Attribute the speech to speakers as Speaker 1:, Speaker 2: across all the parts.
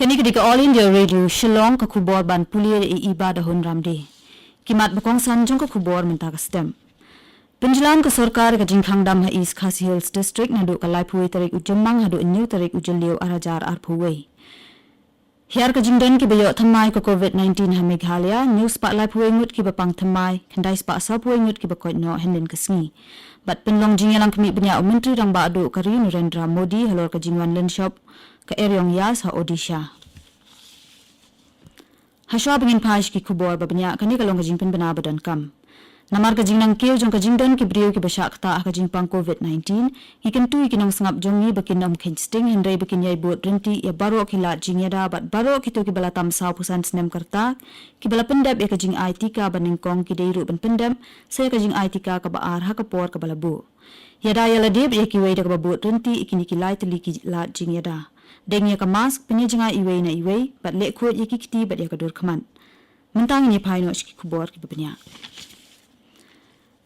Speaker 1: Kani ketika All India Radio Shillong ka khubor ban pulir iba dahun ramde. Kimat bakong sanjong ka khubor menta ka stem. Penjelan ke sarkar ka jingkhang dam ha East Khasi Hills District nadu ka Laiphui tarik ujamang hadu new tarik ujaliu arajar arpuwei. Hiar ka jingdan ki bayo thamai ka COVID-19 ha Meghalaya news pa Laiphui ngut ki bapang thamai khandai spa saphui ngut ki bakoi no henden kasngi. Bat penlong jingyalang kami benya menteri rang ba adu kari Narendra Modi halor ka jingwan len shop ka eryong yas ha Odisha. Haswa bingin pash ki kubor babanya kani kalong ka jingpen bana badan kam. Namar ka jingnang keu jong ka jingdan ki briu ki basyak ta ka jingpang COVID-19 ikan tu ikinong sangap jongi bakin nom kinsting hendrai bakin yai bot renti ya baro ki lat jingyada bat baro ki to ki bala tam sau pusan snem karta ki bala pendap ya ka jing IT ka baningkong ki deiru ban pendam saya ka jing IT ka baar ha ka por ka bala bu. Yada ya ladib ya ki wei da ka bot renti ikini ki lai teli ki lat jingyada. Deng ya ka mask penye jinga iwei na iwei bat lek khot ya ki kiti bat ya ka dur kaman. Mentang ni paino ki kubor ki babanya.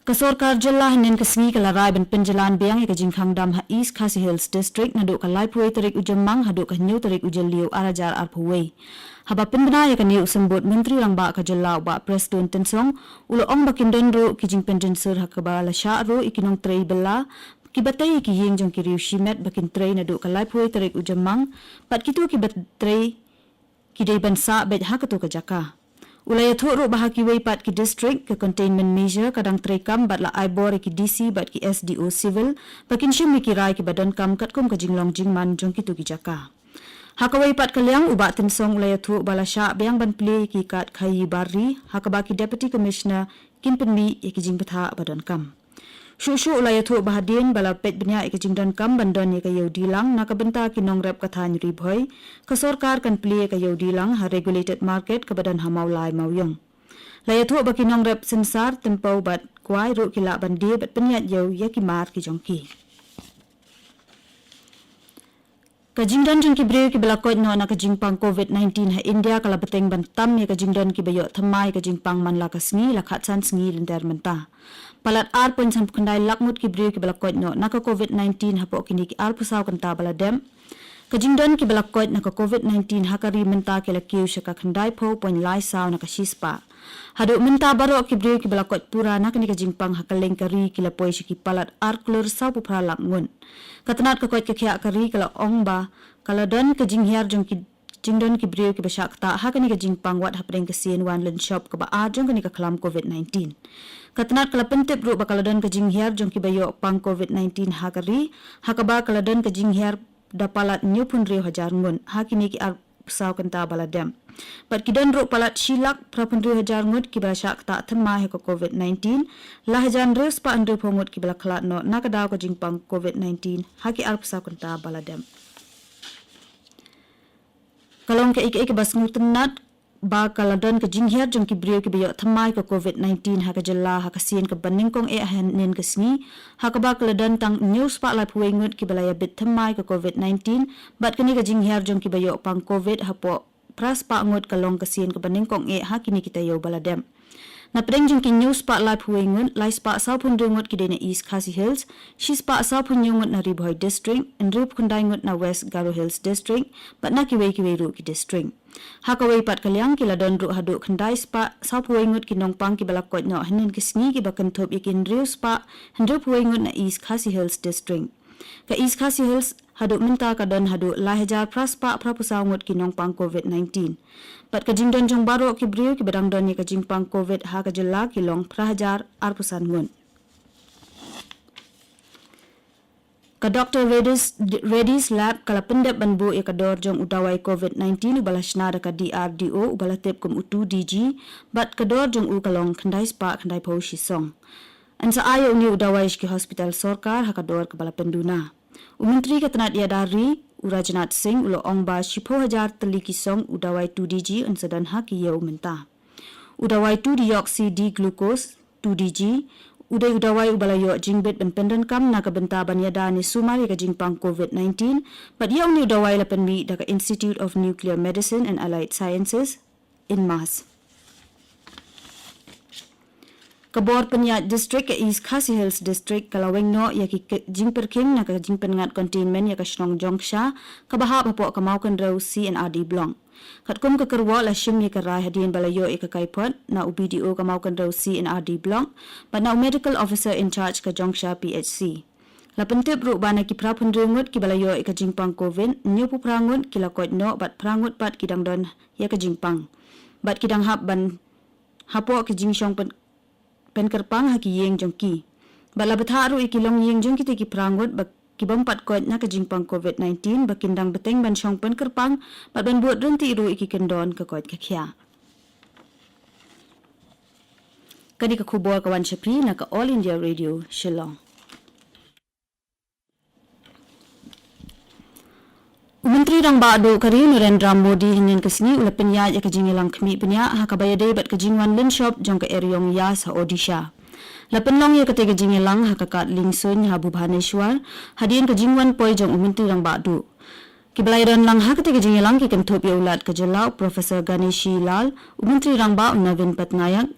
Speaker 1: Kasorkar jalla hanen kasngi kala rai ban penjalan biang ka jingkhang dam ha East Khasi Hills District nadu ka Laiphui tarik ujamang hadu ka new tarik ujaliu arajar arpuwei. Haba penbena ya ka new sembut menteri rang ba ka jalla ba presiden tensong ulo ong bakindon ro ki jingpen jensur ha ka bala sha ro ikinong trei bela ki batai ki yeng jong ki riu shimet bakin trei nadu ka Laiphui tarik ujamang pat kitu ki bat trei ki dei ban sa bet ha ka to ka jaka. Ulaya thoro bahaki wei pat ki district ke containment measure kadang trekam batla aibor ki DC bat ki SDO civil bakin shim ki rai ki badan kam katkum ka jinglong jingman jong ki tu ki jaka. Hakawai pat kalyang uba tensong ulaya thoro balasha byang ban play ki kat khai barri hakaba ki deputy commissioner kimpenmi ki jingpatha badan kam. Shushu ulaya thoro bahadin bala pet benya ki jingdan kam bandon ka yaudilang nakabenta ki nongrep katha nyuri bhoi ka sarkar kan play ka yaudilang ha regulated market ka badan hamau lai mauyong. Laya thoro baki nongrep sensar tempau bat kwai ro ki la bandi bat penyat yau ya ki mar ki jongki. Kajingdan jing ki breu ki belakot no na kajingpang COVID-19 ha India kala beteng bantam ya kajingdan ki bayo thamai kajingpang man la kasngi la khatsan sngi lender menta. Palat ar pun sam kandai lakmut ki breu ki belakot no na ka COVID-19 ha po kini ki ar pusaw kanta bala dem. Kajingdan ki belakot na ka COVID-19 ha kari menta ki la kiu sya ka kandai po pon lai saw na ka shispa. Hadu menta baro ki breu ki belakot pura na kini kajingpang ha kaleng kari ki la poi sya ki palat ar klur saw pu pra lakngun. Katanat ka koit ka kya kari kala ong ba kala don ka jinghiar jong ki jingdon ki breu ki basyak ta ha kani ka jingpang wat hapring ka sien wan len shop ka ba a jong kani ka kalam COVID-19. Katanat kala pentep ru ba kala don ka jinghiar jong ki bayo pang COVID-19 ha kari ha ka ba kala don ka jinghiar dapalat new pun reu hajar ngun ha kini ki ar saw kanta baladem. Pat kidan ro palat shilak prapun 2000 ngut ki basyak ta thamma he ka COVID-19 la hajan reus pa andu pomut ki bala khalat no nakadaw ka jingpang COVID-19 haki arpsa kunta baladem. Kalong ka ik bas ngutenat ba kaladon ka jinghiar jong ki breu ki bayo thammai ka COVID-19 ha ka jalla ha ka sien ka baningkong e hanen ka sngi ha ka ba kaladon tang news pa Laiphui ngut ki balaya bit thammai ka COVID-19 bat kani ka jinghiar jong ki bayo pang COVID ha po pras pa ngut kalong kasien ka baningkong e ha kini kita yo baladem. Na preng jing ki news pa Laiphui ngut lai spa saw pun ngut ki de na East Khasi Hills shis pa saw pun ngut na Ribhoi district and rup kundai ngut na West Garo Hills district but na ki wei ru ki district. Ha ka wei pat kalyang ki ladon ru hadu kundai spa saw pui ngut ki nongpang ki balakot no hanin ki sngi ki bakan thop ikin riu spa handu pui ngut na East Khasi Hills district. Ka East Khasi Hills hadu minta ka don hadu lahajar praspa prapusaw ngut ki nongpang COVID-19. Pat ka jingdon jong baro ki briu ki badang don ni ka jingpang COVID ha ka jalla ki long prahajar arpusan ngun. Ka Dr. Reddy's Lab kala pendep banbu ya ka dor jong udawai COVID-19 ubala shnada ka DRDO ubala tep kum utu DG bat ka dor jong u kalong khandai spa khandai pau shisong. Ansa ayo ni udawai ki hospital sarkar ha ka dor ka bala penduna. Umentri katanat ya dari Urajnath Singh ulo ong ba 10,000 tali kisong udawai 2DG unsadan ha ki ya umenta. Udawai 2 deoxy D-glucose 2DG uday udawai ubalayo jingbet penpendan kam na kabenta banyada ni sumari ka jingpang COVID-19 but yaw ni udawai lapenmi da ka Institute of Nuclear Medicine and Allied Sciences in Mass. Kabor Penyat District ke East Khasi Hills District kalaweng no ya ki jing perking na ka jing pengat containment ya ka Shnong Jongsha ka bahap hapo ka mau kan raw CNRD Blong. Katkum ka kerwa la shim ya ka rai hadien balayo ka kaipot na UBDO ka mau kan raw CNRD Blong but now medical officer in charge ka Jongsha PHC. La pentip ru bana ki prapun rengut ki balayo ka jingpang COVID new pu prangut ki la kot no bat prangut bat kidang don ya ka jingpang. Bat kidang hap ban hapo ki jing shong pen kerpang haki yeng jongki. Bala betharu ikilong yeng jongki te ki prangut bak kibam pat kot na ka jingpang COVID-19 bakindang beteng ban shong pen kerpang bat ban buat renti ru iki kendon ka kot ka khia. Kadi ka khubor kawan Shapri na ka All India Radio Shillong. Menteri Rang Bado Kari Narendra Modi hinin kesini ula penyat ya kejingilang kemi penya ha kabayade bat kejingwan len shop jong ka eryong ya sa Odisha. La penlong ya kate kejingilang ha kakat lingsun ha Bhubaneswar hadien kejingwan poi jong Menteri Rang Bado. Kibalairan lang ha kate kejingilang ki kentup ya ulat kejelau Profesor Ganeshi Lal Menteri Rang Bado Navin Patnaik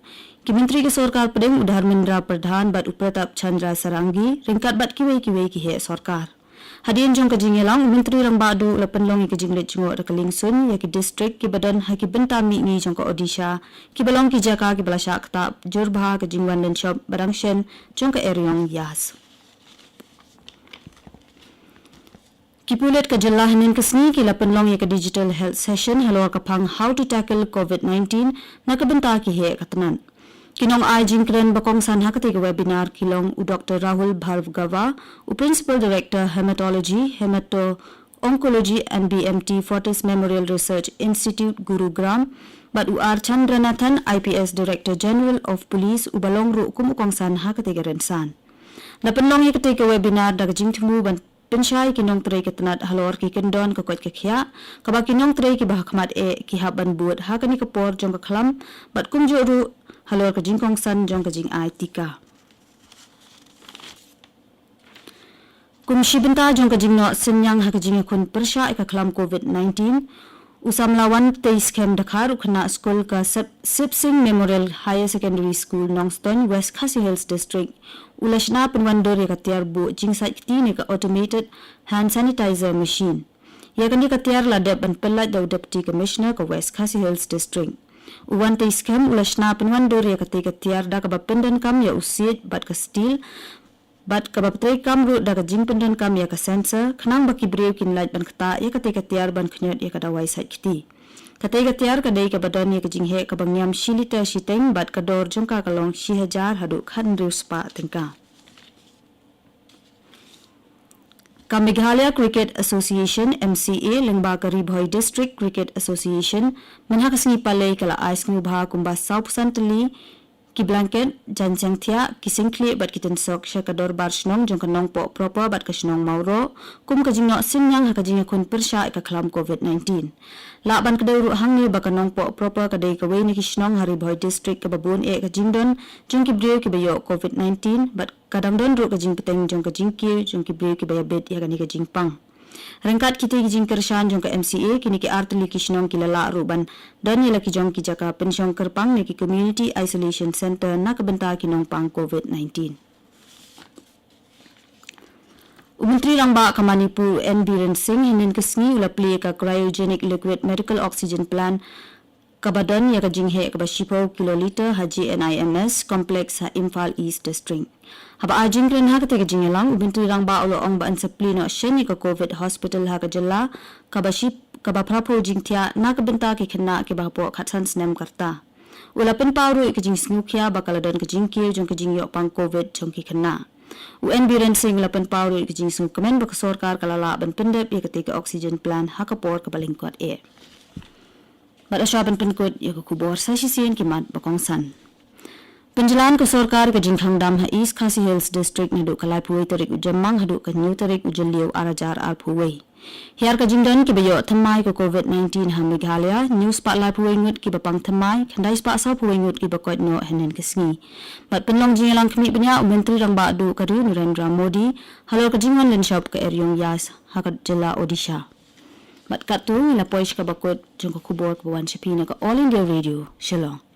Speaker 1: ki Menteri ke Sarkar Pedeng Dharmendra Pradhan bat Upratap Chandra Sarangi ringkat bat kiwei ki he sarkar. Hadian jong kejingilang Menteri Rang Bado la penlong ki jinglet jungo da kalingsun ya ki district ki badan ha ki bentami ni jong ka Odisha ki balong ki jaka ki balasha kta jurba ka jingwan den shop barangshen jong ka eryong yas. Ki pulet ka jalla hanin kesni ki la penlong ya ka digital health session halor ka pang how to tackle COVID-19 na ka benta ki he katanan. Kinong ai jingkren bakong san hakati ke webinar kilong u Dr. Rahul Bhargava, u Principal Director Hematology, Hemato-Oncology and BMT Fortis Memorial Research Institute Gurugram, bat u R. Chandranathan, IPS Director General of Police, u balong ru kumukong san hakati ke rensan. Lapan long yakati ke webinar daga jingtimu ban pensyai kinong tray ketenat halor ki kendon ka kot kekya kaba kinong tray ki bahakmat ki haban buat hakani kapor jong ka khalam bat kumjo ru halor ka jingkong san jong ka jing ai tika kum shibenta jong ka jingno senyang ha ka jing kun persya ka khalam COVID-19 usam lawan te scam dakhar ukhna school ka Sipsing Memorial Higher Secondary School Nongston West Khasi Hills District ulashna penwandor ya katiar bu jingsai kiti ne ka automated hand sanitizer machine ya kan ka tiar ladap ban pelat da deputy commissioner ka West Khasi Hills District uwan te scam ulashna penwandor ya katiar da ka bapendan kam ya usit bat ka steel bat ka baptay kam ru da ka jingpendan kam ya ka sensor khnang baki brew kin light ban kata ya katiar ban khnyot ya ka dawai sai kiti Katay katiar kadai ka badan ya kajing he ka bangyam shilita shiteng bat ka dor jongka kalong 6,000 hadu khan spa tingka. Ka Meghalaya Cricket Association MCA lengba ka Ribhoi District Cricket Association manhakasngi palay kala ais ngubha kumba South Santali ki blanket janjang thia ki singkli bat kiten sok shakador bar shnong jong kanong po proper bat ka shnong mauro kum ka jingno simnyang ha ka jing kun persha ka khlam COVID-19 la ban ka deru hangni ba kanong po proper ka dei ka we ni ki shnong hari Bhoi district ka babun ka jingdon jong ki breu ki bayo COVID-19 bat kadang don ru ka jing peteng jong ka jing ki jong ki breu ki baya bet ya ka ni ka jing pang Rangkat kita ki jing kershan jong ka MCA kini ki artli ki shnong ki lala ruban dan yela ki jong ki jaka pensyong kerpang ni ki community isolation center na kabenta ki nong pang COVID-19. Menteri Rang Ba ka Manipur N. Biren Singh hinin kesni ula play ka cryogenic liquid medical oxygen plant kabadan ya ka jinghe ka 10 kiloliter haji NIMS complex ha Imphal East District. Haba ajing kren ha ka te jingelang Menteri Rang Ba ulo ong ba an saplino sheni ka COVID hospital ha ka jalla ka ba prapo jingtia na ka benta ki khna ki ba po khatsan snem karta. Ula pen pawru ka jing snukya ba kaladan ka jingki jong ka jingyo pang COVID jong ki khna. UN Biren Singh lapan pawru ka jing sung kemen ba ka sarkar kalala ban pendep ya ka te ka oxygen plant ha ka por ka balingkot e. Bada syaban penkut ya ka kubor sa sisian kimat bakong san. Penjalan ke sarkar ke jingkhang dam ha East Khasi Hills District ni duk kalai puwei tarik ujamang haduk ke new tarik ujaliu arajar al puwei. Hiar ke jingdan ki bayo thamai ke COVID-19 ha Meghalaya news pak lai puwei ngut ki bapang thamai khandai spak sa puwei ngut ki bakot no hanen kesngi. Bat penlong jingelang kemi benya Menteri Rang Ba du kadu Narendra Modi halor ke jingwan len shop ke eryong yas ha ka jela Odisha. Bat katu ila poish ka bakot jong ka kubor kawan Shapina ka All India Radio Shillong.